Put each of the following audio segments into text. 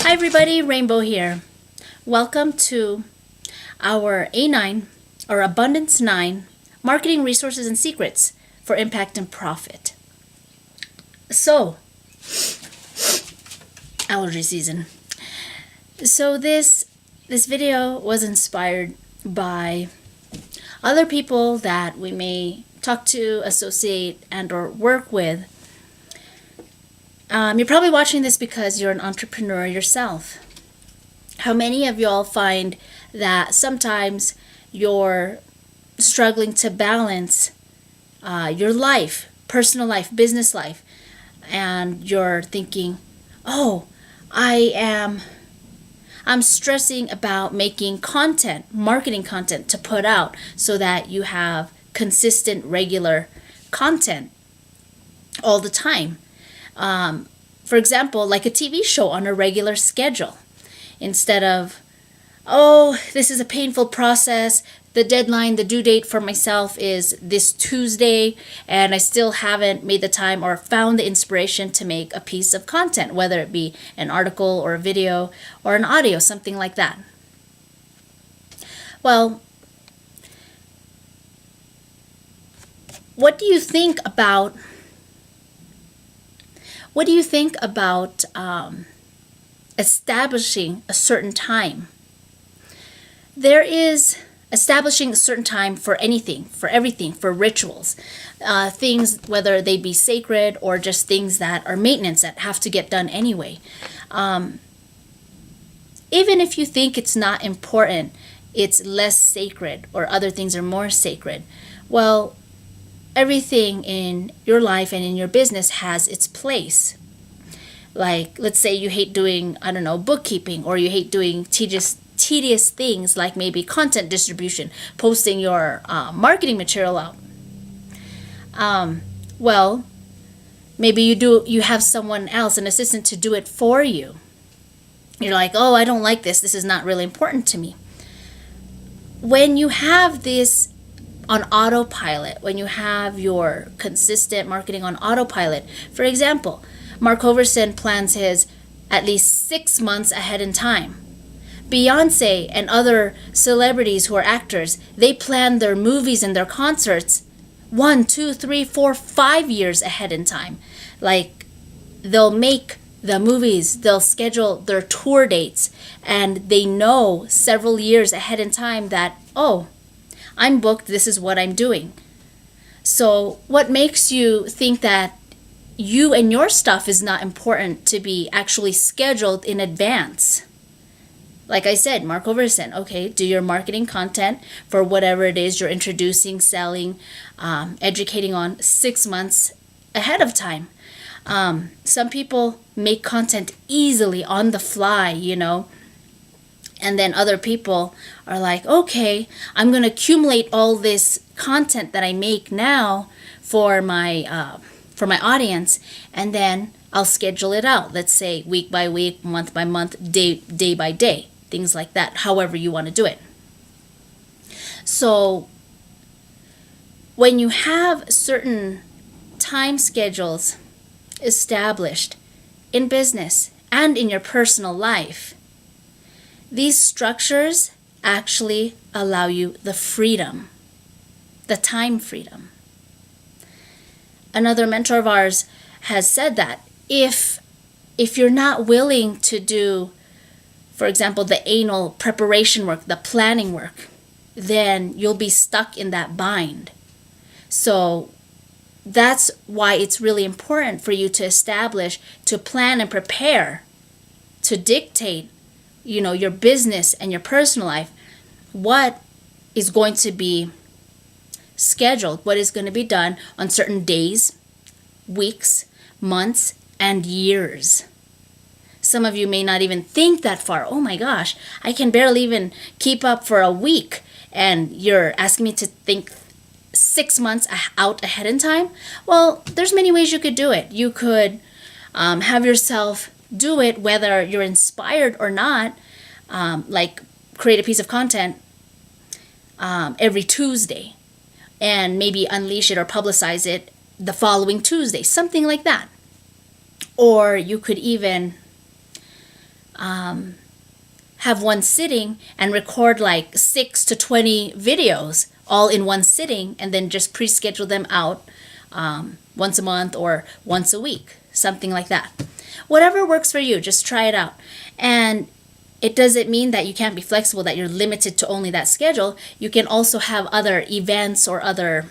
Hi everybody, Rainbow here. Welcome to our A9 or Abundance 9 Marketing Resources and Secrets for Impact and Profit. So, allergy season. So this video was inspired by other people that we may talk to, associate, and or work with. You're probably watching this because you're an entrepreneur yourself. How many of y'all find that sometimes you're struggling to balance your life, personal life, business life, and you're thinking, oh, I'm stressing about making content, marketing content to put out so that you have consistent, regular content all the time. For example, like a TV show on a regular schedule. Instead of, oh, this is a painful process. The deadline, the due date for myself is this Tuesday, and I still haven't made the time or found the inspiration to make a piece of content, whether it be an article or a video or an audio, something like that. Well, what do you think about establishing a certain time? There is establishing a certain time for anything, for everything, for rituals, things, whether they be sacred or just things that are maintenance that have to get done anyway. Even if you think it's not important, it's less sacred, or other things are more sacred. Well, everything in your life and in your business has its place. Like, let's say you hate doing, bookkeeping, or you hate doing tedious things like maybe content distribution, posting your marketing material out. Well, maybe you have someone else, an assistant, to do it for you. You're like, oh, I don't like this. This is not really important to me. When you have this on autopilot, when you have your consistent marketing on autopilot, for example, Mark Hoverson plans his at least 6 months ahead in time. Beyonce and other celebrities who are actors, they plan their movies and their concerts 1, 2, 3, 4, 5 years ahead in time. Like, they'll make the movies, they'll schedule their tour dates, and they know several years ahead in time that, oh, I'm booked, this is what I'm doing. So what makes you think that you and your stuff is not important to be actually scheduled in advance? Like I said, Mark Overson, okay, do your marketing content for whatever it is you're introducing, selling, educating on 6 months ahead of time. Some people make content easily on the fly, and then other people are like, okay, I'm going to accumulate all this content that I make now for my audience, and then I'll schedule it out. Let's say week by week, month by month, day by day, things like that, however you want to do it. So when you have certain time schedules established in business and in your personal life, these structures actually allow you the freedom, the time freedom. Another mentor of ours has said that if you're not willing to do, for example, the anal preparation work, the planning work, then you'll be stuck in that bind. So that's why it's really important for you to establish, to plan and prepare, to dictate your business and your personal life, what is going to be scheduled, what is going to be done on certain days, weeks, months, and years. Some of you may not even think that far. Oh my gosh, I can barely even keep up for a week, and you're asking me to think 6 months out ahead in time? Well, there's many ways you could do it. You could have yourself do it whether you're inspired or not, like create a piece of content every Tuesday and maybe unleash it or publicize it the following Tuesday, something like that. Or you could even have one sitting and record like 6 to 20 videos all in one sitting, and then just pre-schedule them out once a month or once a week, something like that. Whatever works for you, just try it out. And it doesn't mean that you can't be flexible, that you're limited to only that schedule. You can also have other events or other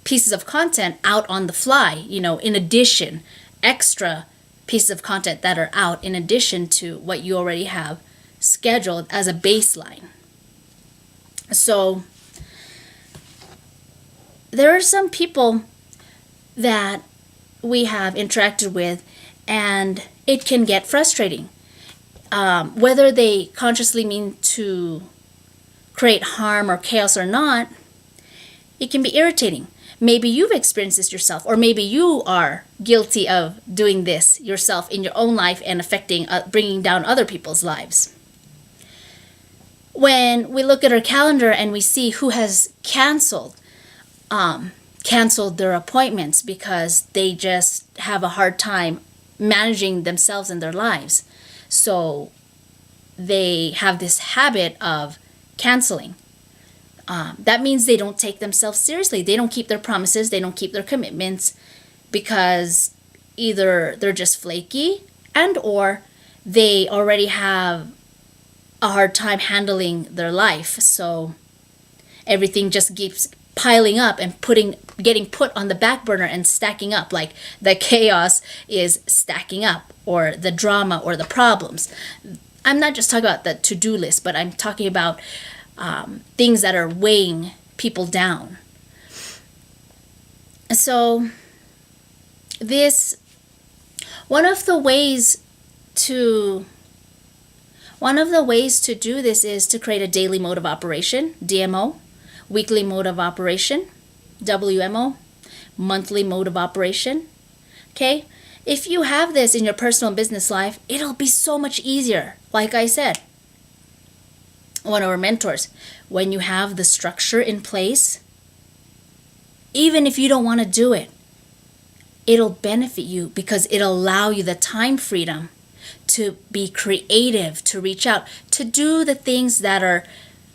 pieces of content out on the fly, in addition, extra pieces of content that are out in addition to what you already have scheduled as a baseline. So there are some people that we have interacted with, and it can get frustrating. Whether they consciously mean to create harm or chaos or not, it can be irritating. Maybe you've experienced this yourself, or maybe you are guilty of doing this yourself in your own life and affecting, bringing down other people's lives. When we look at our calendar and we see who has canceled their appointments because they just have a hard time managing themselves and their lives, so they have this habit of canceling. That means they don't take themselves seriously. They don't keep their promises. They don't keep their commitments, because either they're just flaky and or they already have a hard time handling their life. So everything just keeps piling up and getting put on the back burner and stacking up, like the chaos is stacking up, or the drama or the problems. I'm not just talking about the to-do list, but I'm talking about things that are weighing people down. So one of the ways to do this is to create a daily mode of operation, DMO, weekly mode of operation, WMO, monthly mode of operation. Okay? If you have this in your personal and business life, it'll be so much easier. Like I said, one of our mentors, when you have the structure in place, even if you don't want to do it, it'll benefit you, because it'll allow you the time freedom to be creative, to reach out, to do the things that are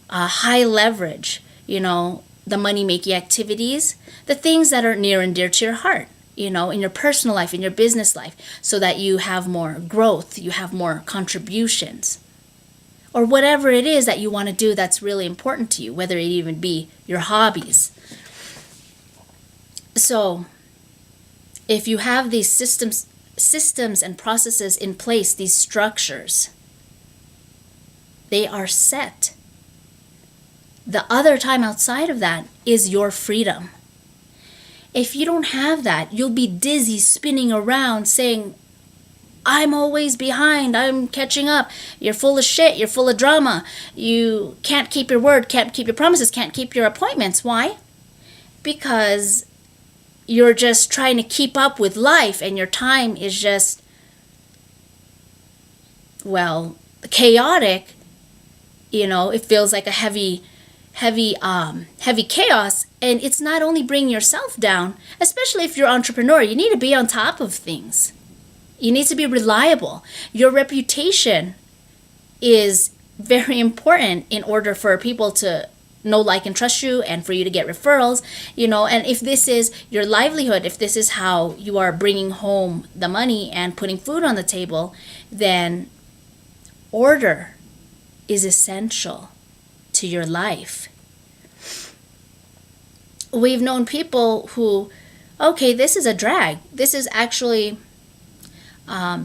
high leverage, the money-making activities, the things that are near and dear to your heart, in your personal life, in your business life, so that you have more growth, you have more contributions, or whatever it is that you want to do that's really important to you, whether it even be your hobbies. So if you have these systems and processes in place, these structures, they are set. The other time outside of that is your freedom. If you don't have that, you'll be dizzy spinning around saying, I'm always behind, I'm catching up, you're full of shit, you're full of drama, you can't keep your word, can't keep your promises, can't keep your appointments. Why? Because you're just trying to keep up with life, and your time is just, chaotic. It feels like a heavy chaos, and it's not only bringing yourself down, especially if you're an entrepreneur. You need to be on top of things. You need to be reliable. Your reputation is very important in order for people to know, like, and trust you, and for you to get referrals, and if this is your livelihood, if this is how you are bringing home the money and putting food on the table, then order is essential to your life. We've known people who, this is a drag. This is actually,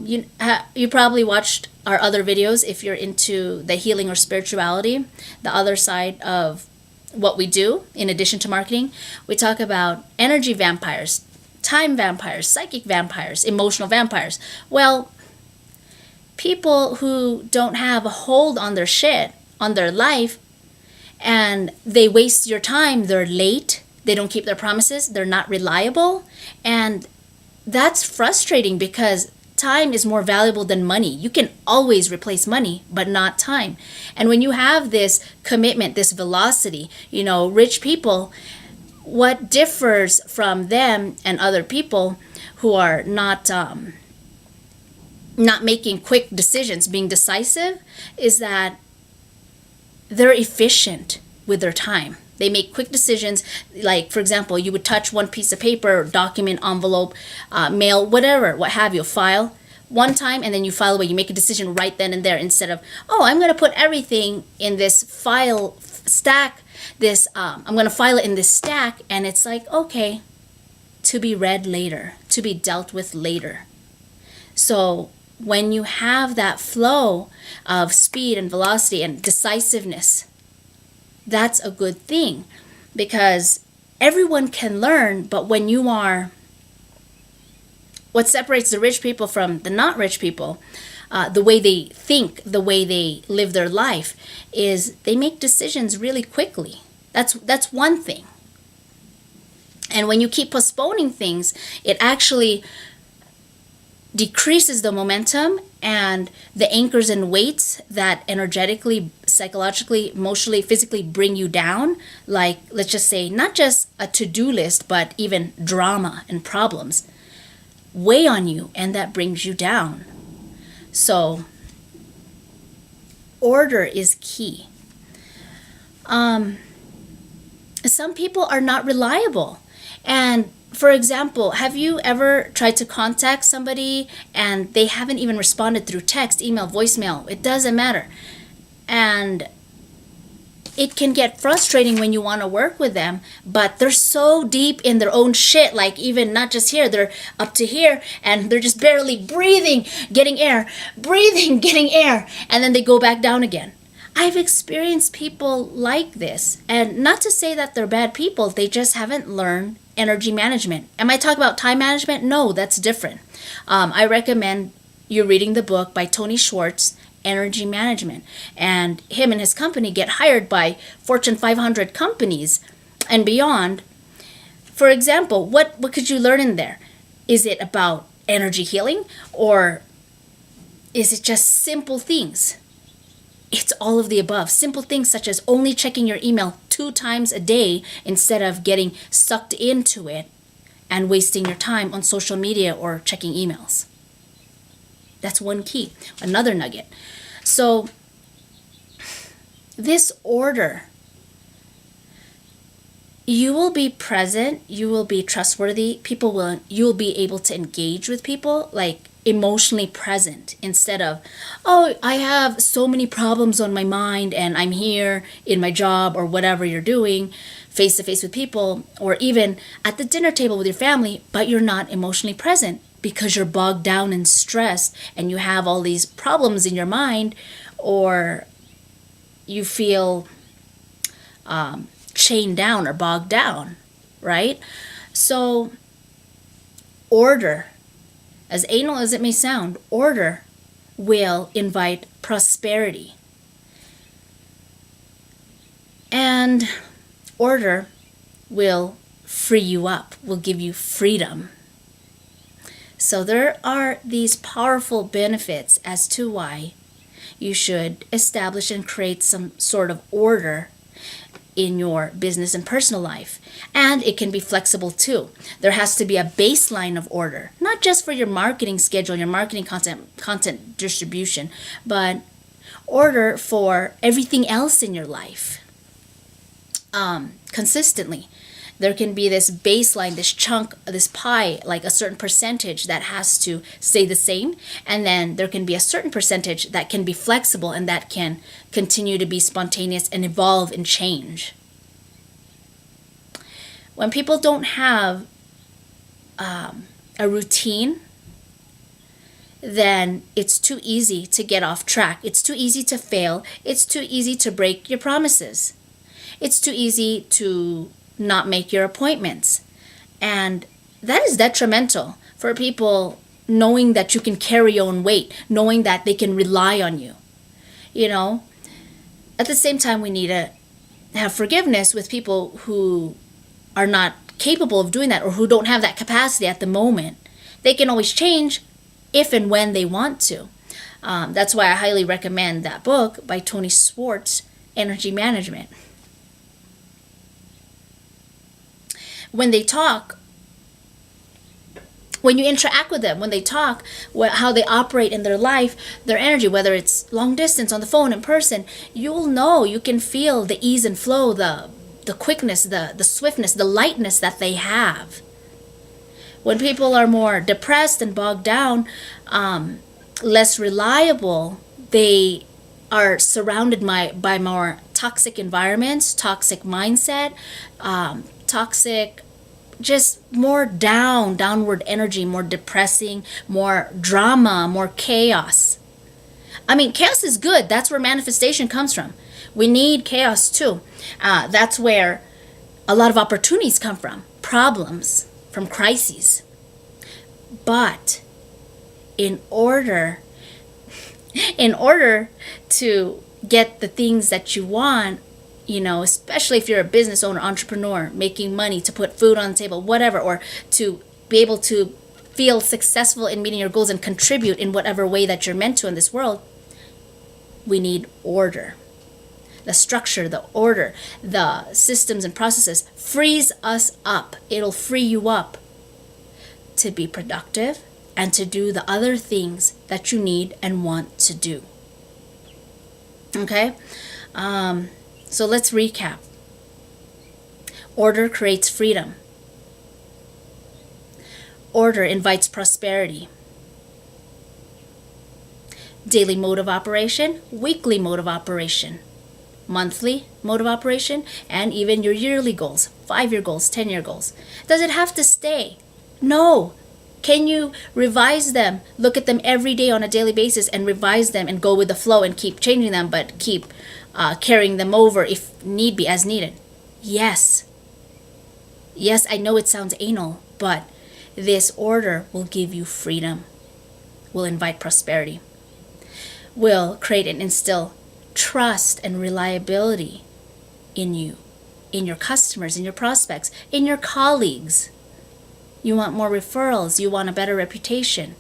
you probably watched our other videos if you're into the healing or spirituality, the other side of what we do in addition to marketing. We talk about energy vampires, time vampires, psychic vampires, emotional vampires. Well, people who don't have a hold on their shit, on their life, and they waste your time, they're late, they don't keep their promises, they're not reliable, and that's frustrating, because time is more valuable than money. You can always replace money, but not time. And when you have this commitment, this velocity, rich people, what differs from them and other people who are not not making quick decisions, being decisive, is that they're efficient with their time. They make quick decisions. Like, for example, you would touch one piece of paper, document, envelope, mail, whatever, what have you, file one time, and then you file away. You make a decision right then and there, instead of, oh, I'm going to put everything in this file stack. I'm going to file it in this stack, and it's like, okay, to be read later, to be dealt with later. So when you have that flow of speed and velocity and decisiveness, that's a good thing, because everyone can learn. But when you are, what separates the rich people from the not rich people, the way they think, the way they live their life, is they make decisions really quickly. That's one thing. And when you keep postponing things, it actually decreases the momentum and the anchors and weights that energetically, psychologically, emotionally, physically bring you down. Like, let's just say, not just a to-do list, but even drama and problems weigh on you, and that brings you down. So order is key. Some people are not reliable. And for example, have you ever tried to contact somebody and they haven't even responded through text, email, voicemail? It doesn't matter. And it can get frustrating when you want to work with them, but they're so deep in their own shit, like even not just here, they're up to here and they're just barely breathing, getting air, breathing, getting air, and then they go back down again. I've experienced people like this, and not to say that they're bad people, they just haven't learned energy management. Am I talking about time management? No, that's different. I recommend you reading the book by Tony Schwartz, Energy Management. And him and his company get hired by Fortune 500 companies and beyond. For example, what could you learn in there? Is it about energy healing, or is it just simple things? It's all of the above. Simple things such as only checking your email 2 times a day instead of getting sucked into it and wasting your time on social media or checking emails. That's one key. Another nugget. So this order, you will be present, you will be trustworthy, you will be able to engage with people, like emotionally present, instead of, oh, I have so many problems on my mind and I'm here in my job or whatever you're doing, face to face with people, or even at the dinner table with your family, but you're not emotionally present because you're bogged down in stress and you have all these problems in your mind, or you feel chained down or bogged down, right? So order, as anal as it may sound, order will invite prosperity. And order will free you up, will give you freedom. So there are these powerful benefits as to why you should establish and create some sort of order in your business and personal life. And it can be flexible too. There has to be a baseline of order, not just for your marketing schedule, your marketing content distribution, but order for everything else in your life. Consistently. There can be this baseline, this chunk, this pie, like a certain percentage that has to stay the same. And then there can be a certain percentage that can be flexible and that can continue to be spontaneous and evolve and change. When people don't have a routine, then it's too easy to get off track. It's too easy to fail. It's too easy to break your promises. It's too easy to not make your appointments. And that is detrimental for people, knowing that you can carry your own weight, knowing that they can rely on you. You know, at the same time, we need to have forgiveness with people who are not capable of doing that or who don't have that capacity at the moment. They can always change if and when they want to. That's why I highly recommend that book by Tony Schwartz, Energy Management. When they talk When you interact with them, when they talk, how they operate in their life, their energy, whether it's long distance, on the phone, in person, you'll know, you can feel the ease and flow, the quickness, the swiftness, the lightness that they have. When people are more depressed and bogged down, less reliable, they are surrounded by more toxic environments, toxic mindset, toxic, just more downward energy, more depressing, more drama, more chaos. I mean, chaos is good. That's where manifestation comes from. We need chaos too. That's where a lot of opportunities come from, problems, from crises. But in order to get the things that you want, especially if you're a business owner, entrepreneur, making money to put food on the table, whatever, or to be able to feel successful in meeting your goals and contribute in whatever way that you're meant to in this world, we need order. The structure, the order, the systems and processes frees us up. It'll free you up to be productive and to do the other things that you need and want to do. Okay? So let's recap. Order creates freedom. Order invites prosperity. Daily mode of operation, weekly mode of operation, monthly mode of operation, and even your yearly goals, 5-year goals, 10-year goals. Does it have to stay? No. Can you revise them? Look at them every day on a daily basis and revise them and go with the flow and keep changing them, but keep carrying them over if need be, as needed. Yes. Yes, I know it sounds anal, but this order will give you freedom, will invite prosperity, will create and instill trust and reliability in you, in your customers, in your prospects, in your colleagues. You want more referrals, you want a better reputation.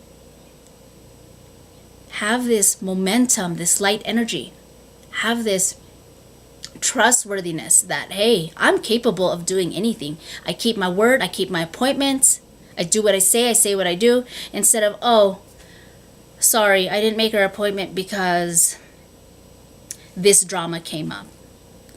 Have this momentum, this light energy. Have this trustworthiness that, hey, I'm capable of doing anything. I keep my word, I keep my appointments, I do what I say what I do, instead of, oh, sorry, I didn't make her appointment because this drama came up.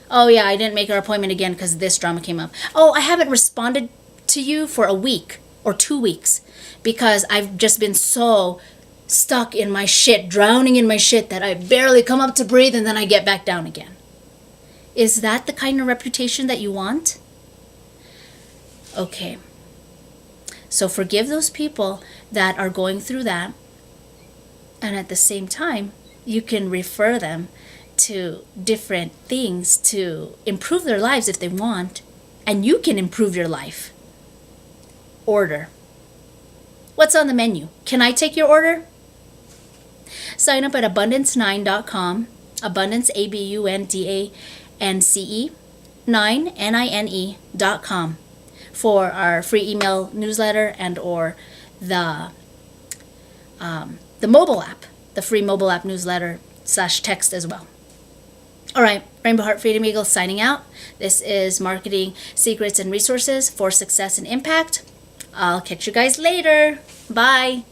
Oh yeah, I didn't make her appointment again because this drama came up. Oh, I haven't responded to you for a week or 2 weeks because I've just been so stuck in my shit, drowning in my shit, that I barely come up to breathe and then I get back down again. Is that the kind of reputation that you want? Okay. So forgive those people that are going through that, and at the same time, you can refer them to different things to improve their lives if they want, and you can improve your life. Order. What's on the menu? Can I take your order? Sign up at abundance9.com, abundance, ABUNDANCE, 9, NINE.com for our free email newsletter and or the mobile app, the free mobile app newsletter / text as well. All right, Rainbow Heart Freedom Eagle signing out. This is Marketing Secrets and Resources for Success and Impact. I'll catch you guys later. Bye.